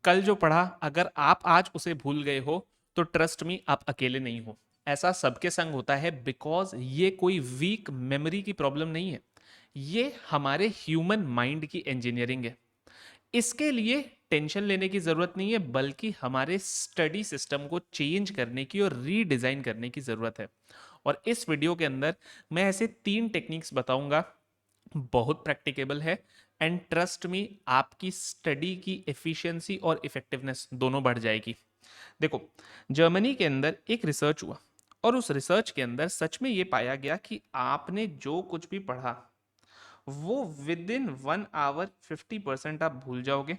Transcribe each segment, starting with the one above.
कल जो पढ़ा अगर आप आज उसे भूल गए हो तो ट्रस्ट मी आप अकेले नहीं हो। ऐसा सबके संग होता है बिकॉज ये कोई वीक मेमोरी की प्रॉब्लम नहीं है, ये हमारे ह्यूमन माइंड की इंजीनियरिंग है। इसके लिए टेंशन लेने की जरूरत नहीं है, बल्कि हमारे स्टडी सिस्टम को चेंज करने की और रीडिजाइन करने की जरूरत है। और इस वीडियो के अंदर मैं ऐसे 3 टेक्निक्स बताऊंगा, बहुत प्रैक्टिकेबल है। एंड ट्रस्ट मी आपकी स्टडी की एफिशिएंसी और इफेक्टिवनेस दोनों बढ़ जाएगी। देखो, जर्मनी के अंदर एक रिसर्च हुआ और उस रिसर्च के अंदर सच में ये पाया गया कि आपने जो कुछ भी पढ़ा वो विद इन 1 आवर 50% आप भूल जाओगे,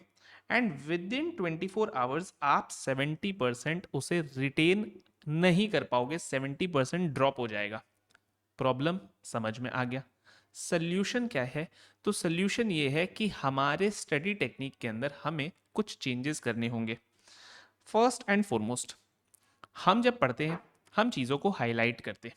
एंड विद इन 24 आवर्स आप 70% उसे रिटेन नहीं कर पाओगे, 70% ड्रॉप हो जाएगा। प्रॉब्लम समझ में आ गया। सल्यूशन क्या है? तो सल्यूशन ये है कि हमारे स्टडी टेक्निक के अंदर हमें कुछ चेंजेस करने होंगे। फर्स्ट एंड फॉरमोस्ट, हम जब पढ़ते हैं हम चीज़ों को हाईलाइट करते हैं।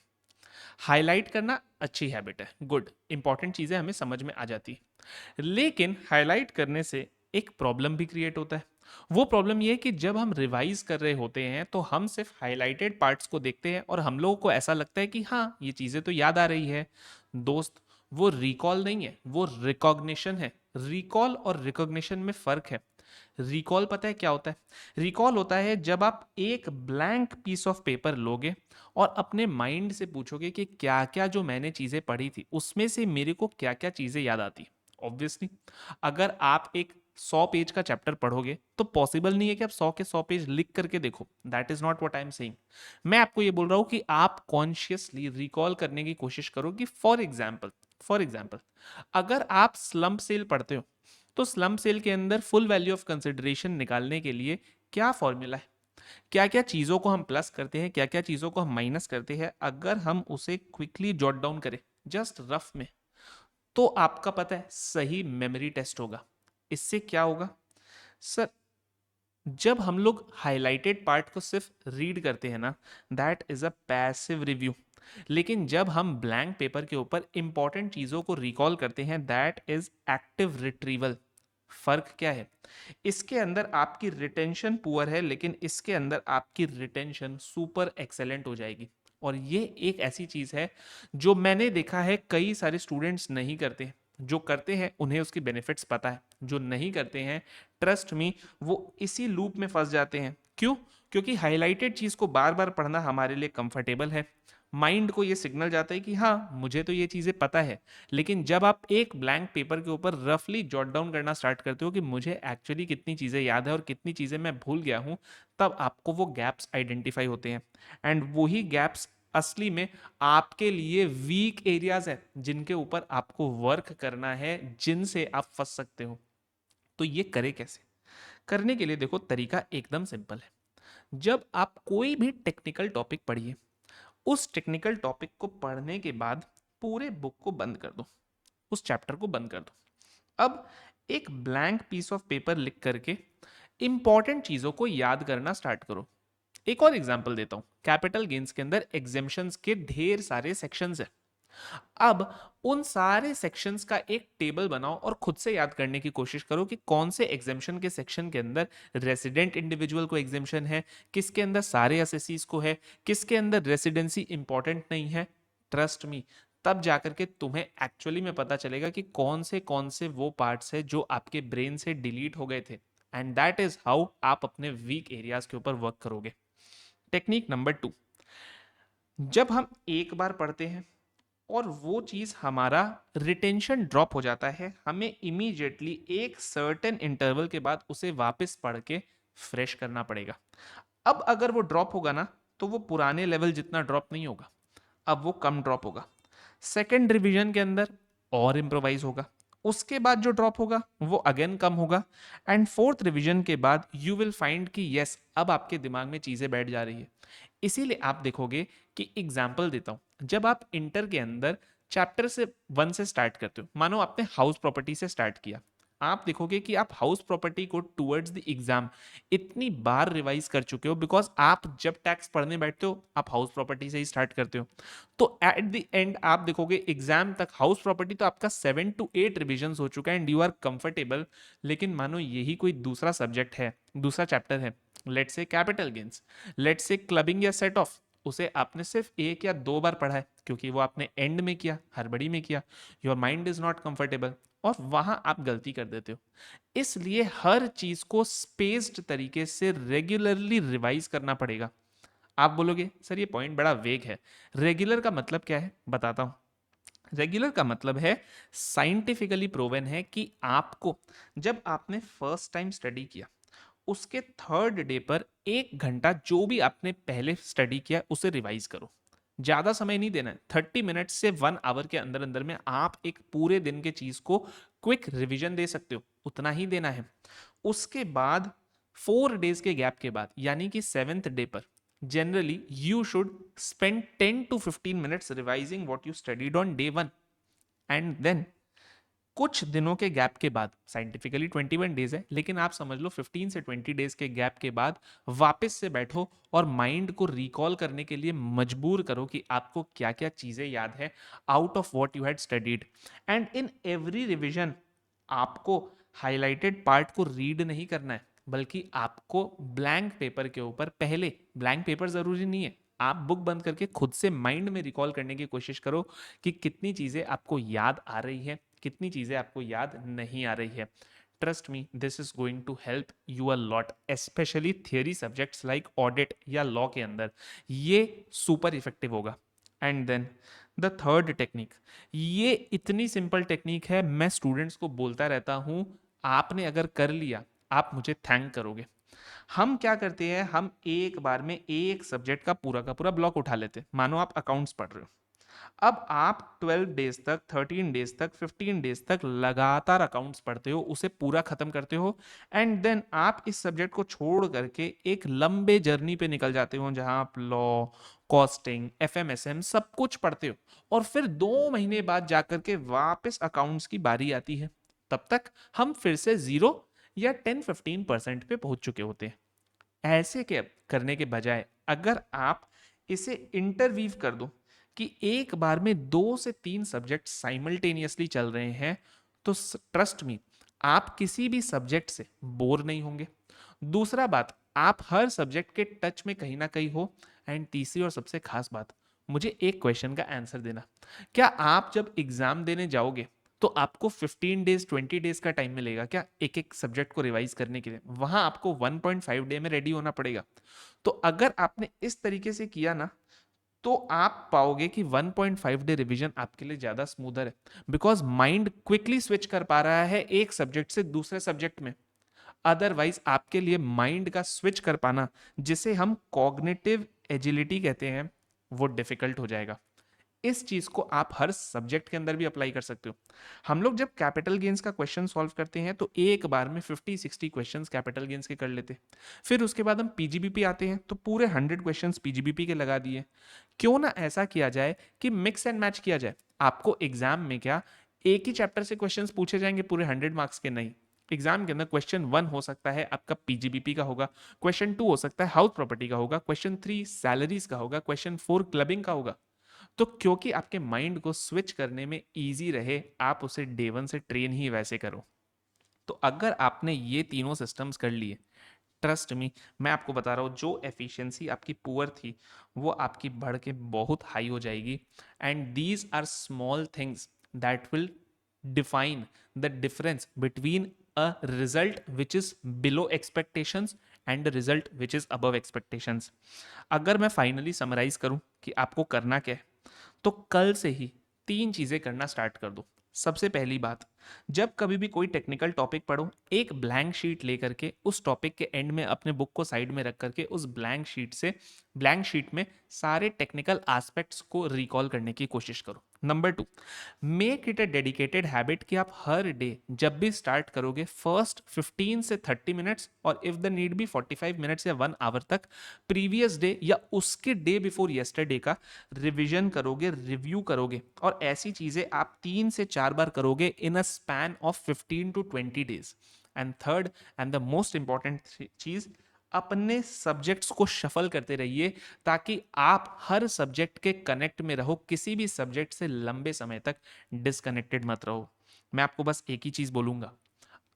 हाईलाइट करना अच्छी हैबिट है, गुड, इंपॉर्टेंट चीज़ें हमें समझ में आ जाती है। लेकिन हाईलाइट करने से एक प्रॉब्लम भी क्रिएट होता है। वो प्रॉब्लम ये है कि जब हम रिवाइज कर रहे होते हैं तो हम सिर्फ हाईलाइटेड पार्ट्स को देखते हैं और हम लोगों को ऐसा लगता है कि हाँ ये चीज़ें तो याद आ रही है। दोस्त, वो रिकॉल नहीं है, वो रिकॉग्निशन है। रिकॉल और रिकॉग्निशन में फ़र्क है। रिकॉल पता है क्या होता है? रिकॉल होता है जब आप एक ब्लैंक पीस ऑफ पेपर लोगे और अपने माइंड से पूछोगे कि क्या क्या जो मैंने चीज़ें पढ़ी थी उसमें से मेरे को क्या क्या चीज़ें याद आती। ऑब्वियसली अगर आप एक 100 पेज का चैप्टर पढ़ोगे तो पॉसिबल नहीं है कि आप 100 के 100 पेज लिख करके देखो। That is not what I am saying. मैं आपको ये बोल रहा हूं कि आप कॉन्शियसली रिकॉल करने की कोशिश करो कि फॉर एग्जाम्पल अगर आप स्लम्प सेल पढ़ते हो तो स्लम्प सेल के अंदर फुल वैल्यू ऑफ कंसिडरेशन निकालने के लिए क्या फॉर्मूला है, क्या क्या चीज़ों को हम प्लस करते हैं, क्या क्या चीज़ों को हम माइनस करते हैं, अगर हम उसे क्विकली जॉट डाउन करें जस्ट रफ में, तो आपका पता है सही मेमोरी टेस्ट होगा। इससे क्या होगा सर? जब हम लोग हाइलाइटेड पार्ट को सिर्फ रीड करते हैं ना, that is a passive review. लेकिन जब हम ब्लैंक पेपर के ऊपर इंपॉर्टेंट चीज़ों को रिकॉल करते हैं, दैट इज एक्टिव रिट्रीवल। फर्क क्या है? इसके अंदर आपकी रिटेंशन पुअर है, लेकिन इसके अंदर आपकी रिटेंशन सुपर एक्सेलेंट हो जाएगी। और ये एक ऐसी चीज़ है जो मैंने देखा है कई सारे स्टूडेंट्स नहीं करते। जो करते हैं उन्हें उसकी बेनिफिट्स पता है, जो नहीं करते हैं ट्रस्ट मी वो इसी लूप में फंस जाते हैं। क्यों? क्योंकि हाईलाइटेड चीज़ को बार बार पढ़ना हमारे लिए कंफर्टेबल है। माइंड को ये सिग्नल जाता है कि हाँ मुझे तो ये चीज़ें पता है। लेकिन जब आप एक ब्लैंक पेपर के ऊपर रफली जॉट डाउन करना स्टार्ट करते हो कि मुझे एक्चुअली कितनी चीज़ें याद है और कितनी चीज़ें मैं भूल गया हूँ, तब आपको वो गैप्स आइडेंटिफाई होते हैं। एंड वही गैप्स असली में आपके लिए वीक एरियाज है जिनके ऊपर आपको वर्क करना है, जिनसे आप फंस सकते हो। तो ये करे कैसे? करने के लिए देखो तरीका एकदम सिंपल है। जब आप कोई भी टेक्निकल टॉपिक पढ़िए, उस टेक्निकल टॉपिक को पढ़ने के बाद पूरे बुक को बंद कर दो, उस चैप्टर को बंद कर दो। अब एक ब्लैंक पीस ऑफ पेपर लिख करके इंपॉर्टेंट चीजों को याद करना स्टार्ट करो। एक और एग्जांपल देता हूं, कैपिटल गेन्स के अंदर एग्जेम्पशंस के ढेर सारे सेक्शंस हैं। अब उन सारे सेक्शंस का एक टेबल बनाओ और खुद से याद करने की कोशिश करो कि कौन से एग्जेम्पशन के सेक्शन के अंदर रेसिडेंट इंडिविजुअल को एग्जेम्पशन है, किसके अंदर सारे असेसीज को है, किसके अंदर रेसिडेंसी इंपॉर्टेंट नहीं है। ट्रस्ट मी, तब जाकर के तुम्हें एक्चुअली में पता चलेगा कि कौन से वो पार्ट्स है जो आपके ब्रेन से डिलीट हो गए थे। एंड दैट इज हाउ आप अपने वीक एरियाज के ऊपर वर्क करोगे। टेक्निक नंबर 2, जब हम एक बार पढ़ते हैं और वो चीज हमारा रिटेंशन ड्रॉप हो जाता है, हमें इमीडिएटली एक सर्टेन इंटरवल के बाद उसे वापस पढ़ के फ्रेश करना पड़ेगा। अब अगर वो ड्रॉप होगा ना, तो वो पुराने लेवल जितना ड्रॉप नहीं होगा, अब वो कम ड्रॉप होगा। सेकेंड रिवीजन के अंदर और इम्प्रोवाइज होगा, उसके बाद जो ड्रॉप होगा वो अगेन कम होगा। एंड फोर्थ रिवीजन के बाद यू विल फाइंड कि यस अब आपके दिमाग में चीजें बैठ जा रही है। इसीलिए आप देखोगे कि एग्जाम्पल देता हूं, जब आप इंटर के अंदर चैप्टर से 1 से स्टार्ट करते हो, मानो आपने हाउस प्रॉपर्टी से स्टार्ट किया, आप देखोगे कि आप हाउस प्रॉपर्टी को टुवर्ड्स द एग्जाम इतनी बार रिवाइज कर चुके हो, बिकॉज आप जब टैक्स पढ़ने बैठते हो आप हाउस प्रॉपर्टी से ही स्टार्ट करते हो। तो एट द एंड आप देखोगे एग्जाम तक हाउस प्रॉपर्टी तो आपका 7 to 8 रिविजन हो चुका है एंड यू आर कंफर्टेबल। लेकिन मानो यही कोई दूसरा सब्जेक्ट है, दूसरा चैप्टर है, let's say capital gains, let's say clubbing या सेट ऑफ, उसे आपने सिर्फ 1 या 2 बार पढ़ा है क्योंकि वो आपने एंड में किया, हड़बड़ी में किया, your mind is not comfortable, और वहां आप गलती कर देते हो। इसलिए हर चीज को स्पेस्ड तरीके से रेगुलरली रिवाइज करना पड़ेगा। आप बोलोगे सर ये पॉइंट बड़ा वेग है, रेगुलर का मतलब क्या है, बताता हूं। रेगुलर का मतलब है, साइंटिफिकली प्रूवन है कि आपको जब आपने फर्स्ट टाइम स्टडी किया उसके 3rd डे पर 1 घंटा जो भी आपने पहले स्टडी किया उसे रिवाइज करो। ज्यादा समय नहीं देना है, 30 मिनट से 1 आवर के अंदर अंदर में आप एक पूरे दिन के चीज को क्विक रिवीजन दे सकते हो, उतना ही देना है। उसके बाद 4 डेज के गैप के बाद यानी कि 7th डे पर generally you should spend 10 to 15 minutes revising what you studied on day 1 and then कुछ दिनों के गैप के बाद, साइंटिफिकली 21 डेज है लेकिन आप समझ लो 15 से 20 डेज के गैप के बाद वापस से बैठो और माइंड को रिकॉल करने के लिए मजबूर करो कि आपको क्या क्या चीजें याद है out of what you had studied. And in every revision आपको हाईलाइटेड पार्ट को रीड नहीं करना है, बल्कि आपको ब्लैंक पेपर के ऊपर, पहले ब्लैंक पेपर जरूरी नहीं है, आप बुक बंद करके खुद से माइंड में रिकॉल करने की कोशिश करो कि कितनी चीजें आपको याद आ रही है, कितनी चीजें आपको याद नहीं आ रही है। Trust me this is going to help you a lot, specially theory subjects like audit या लॉ के अंदर ये सुपर इफेक्टिव होगा। And then the third technique, ये इतनी सिंपल टेक्निक है, मैं स्टूडेंट्स को बोलता रहता हूं, आपने अगर कर लिया आप मुझे थैंक करोगे। हम क्या करते हैं, हम एक बार में एक सब्जेक्ट का पूरा ब्लॉक उठा लेते हैं। मानो आप अकाउंट्स पढ़ रहे हो, अब आप 12 डेज तक, 13 डेज तक, 15 डेज तक लगातार अकाउंट्स पढ़ते हो, उसे पूरा खत्म करते हो, एंड देन आप इस सब्जेक्ट को छोड़ करके एक लंबे जर्नी पे निकल जाते हो जहां आप लॉ, कॉस्टिंग, एफएमएसएम सब कुछ पढ़ते हो, और फिर 2 महीने बाद जाकर के वापस अकाउंट्स की बारी आती है। तब तक हम फिर से 0 या 10-15% पे पहुंच चुके होते हैं। ऐसे के करने के बजाय अगर आप इसे इंटरवीव कर दो कि एक बार में 2 से 3 सब्जेक्ट साइमल्टेनियसली चल रहे हैं, तो ट्रस्ट मी आप किसी भी सब्जेक्ट से बोर नहीं होंगे। दूसरा बात, आप हर सब्जेक्ट के टच में कहीं ना कहीं हो। एंड तीसरी और सबसे खास बात, मुझे एक क्वेश्चन का आंसर देना, क्या आप जब एग्जाम देने जाओगे तो आपको 15 डेज 20 डेज का टाइम मिलेगा क्या एक एक सब्जेक्ट को रिवाइज करने के लिए? वहां आपको 1.5 डे में रेडी होना पड़ेगा। तो अगर आपने इस तरीके से किया ना, तो आप पाओगे कि 1.5 डे रिवीजन आपके लिए ज्यादा स्मूदर है, बिकॉज माइंड क्विकली स्विच कर पा रहा है एक सब्जेक्ट से दूसरे सब्जेक्ट में। अदरवाइज आपके लिए माइंड का स्विच कर पाना, जिसे हम कॉग्निटिव एजिलिटी कहते हैं, वो डिफिकल्ट हो जाएगा। इस चीज को आप हर सब्जेक्ट के अंदर भी अप्लाई कर सकते हो। हम लोग जब कैपिटल गेन्स का क्वेश्चन सॉल्व करते हैं तो एक बार में 50-60 क्वेश्चंस कैपिटल गेन्स के कर लेते हैं। फिर उसके बाद हम पीजीबीपी आते हैं तो पूरे 100 क्वेश्चंस पीजीबीपी के लगा दिए। क्यों ना ऐसा किया जाए कि मिक्स एंड मैच किया जाए। आपको एग्जाम में क्या एक ही चैप्टर से क्वेश्चंस पूछे जाएंगे पूरे 100 मार्क्स के? नहीं। एग्जाम के अंदर क्वेश्चन 1 हो सकता है आपका पीजीबीपी का होगा, क्वेश्चन 2 हो सकता है हाउस प्रॉपर्टी का होगा, क्वेश्चन 3 सैलरीज का होगा, क्वेश्चन 4 क्लबिंग का होगा। तो क्योंकि आपके माइंड को स्विच करने में इजी रहे, आप उसे डे 1 से ट्रेन ही वैसे करो। तो अगर आपने ये तीनों सिस्टम्स कर लिए, ट्रस्ट मी मैं आपको बता रहा हूँ, जो एफिशिएंसी आपकी पुअर थी वो आपकी बढ़ के बहुत हाई हो जाएगी। And these are small things that will define the difference between a result which is below expectations and the result which is above expectations. अगर मैं फाइनली समराइज करूं कि आपको करना क्या है, तो कल से ही 3 चीजें करना स्टार्ट कर दो। सबसे पहली बात, जब कभी भी कोई टेक्निकल टॉपिक पढ़ो, एक ब्लैंक शीट लेकर के उस टॉपिक के एंड में अपने बुक को साइड में रख करके उस ब्लैंक शीट में सारे टेक्निकल एस्पेक्ट्स को रिकॉल करने की कोशिश करो। Number 2, make it a dedicated habit कि आप हर डे जब भी स्टार्ट करोगे फर्स्ट 15 से 30 मिनट्स और इफ द नीड भी 45 मिनट्स या 1 आवर तक प्रीवियस डे या उसके डे बिफोर येस्टरडे का रिवीजन करोगे, रिव्यू करोगे। और ऐसी चीजें आप 3 से 4 बार करोगे in a span of 15 to 20 days. And third and the most important चीज, अपने सब्जेक्ट्स को शफल करते रहिए ताकि आप हर सब्जेक्ट के कनेक्ट में रहो, किसी भी सब्जेक्ट से लंबे समय तक डिसकनेक्टेड मत रहो। मैं आपको बस एक ही चीज बोलूंगा,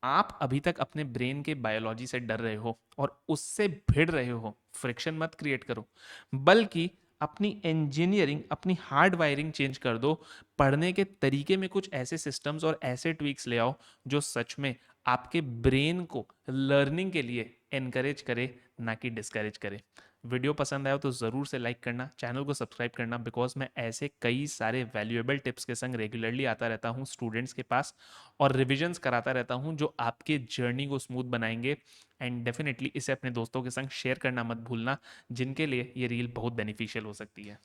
आप अभी तक अपने ब्रेन के बायोलॉजी से डर रहे हो और उससे भिड़ रहे हो, फ्रिक्शन मत क्रिएट करो, बल्कि अपनी इंजीनियरिंग, अपनी हार्ड वायरिंग चेंज कर दो। पढ़ने के तरीके में कुछ ऐसे सिस्टम्स और ऐसे ट्विक्स ले आओ जो सच में आपके ब्रेन को लर्निंग के लिए एनकरेज करे, ना कि डिस्करेज करे। वीडियो पसंद आया तो ज़रूर से लाइक करना, चैनल को सब्सक्राइब करना, बिकॉज मैं ऐसे कई सारे वैल्यूएबल टिप्स के संग रेगुलरली आता रहता हूँ स्टूडेंट्स के पास और रिविजन्स कराता रहता हूँ जो आपके जर्नी को स्मूथ बनाएंगे। एंड डेफिनेटली इसे अपने दोस्तों के संग शेयर करना मत भूलना, जिनके लिए ये रील बहुत बेनिफिशियल हो सकती है।